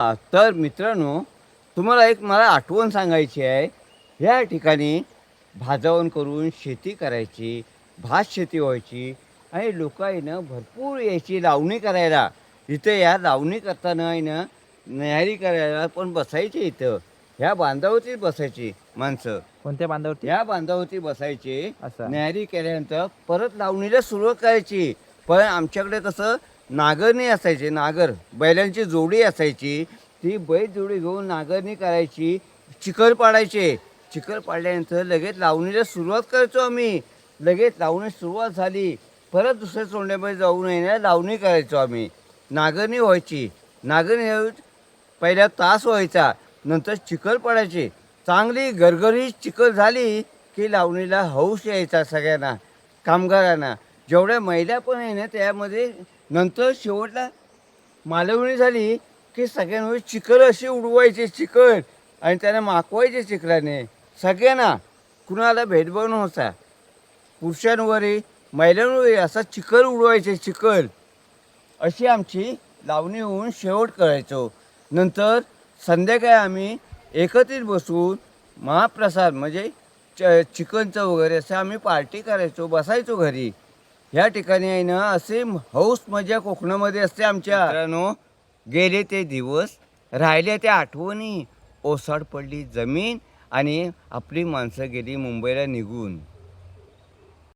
तर मित्रांनो, तुम्हाला एक मला आठवण सांगायची आहे. या ठिकाणी भाजावण करून शेती करायची, भात शेती व्हायची आणि लोकं आहे ना भरपूर यायची लावणी करायला. इथं या लावणी करताना आहे ना, न्याहारी करायला पण बसायचे इथं. ह्या बांधावरतीच बसायची माणसं. कोणत्या बांधावरती? या बांधावरती बसायचे. असं. न्याहारी केल्यानंतर परत लावणीला सुरुवात करायची. पण आमच्याकडे कसं नांगरणी असायची, बैलांची जोडी असायची. ती बैल जोडी घेऊन नांगरणी करायची, चिखल पाडायचे. चिखल पाडल्यानंतर लगेच लावणीला सुरुवात करायचो आम्ही. लगेच लावणी सुरुवात झाली, परत दुसऱ्या सोंड्यामध्ये जाऊन आहे ना लावणी करायचो आम्ही. नांगरणी व्हायची. नांगरणी पहिला तास व्हायचा, नंतर चिखल पडायचे. चांगली गरगरीत चिखल झाली की लावणीला हौस यायचा सगळ्यांना, कामगारांना. जेवढ्या महिला पण आहे ना त्यामध्ये. नंतर शेवटला मालवणी झाली की सगळ्यांवर चिखल अशी उडवायचे चिखल आणि त्यांना माखवायचे चिखलाने सगळ्यांना. कुणाला भेदभाव नव्हता. पुरुषांवरही महिलांवरही असा चिखल उडवायचे चिखल. अशी आमची लावणी होऊन शेवट करायचो. नंतर संध्याकाळी आम्ही एकत्रित बसून महाप्रसाद म्हणजे चिकनचं वगैरे असं आम्ही पार्टी करायचो, बसायचो घरी. ह्या ठिकाणी आहे ना असे हौस मजा कोकणामध्ये असते आमच्या. मित्रांनो, गेले ते दिवस, राहिल्या त्या आठवणी. ओसाड पडली जमीन आणि आपली माणसं गेली मुंबईला निघून.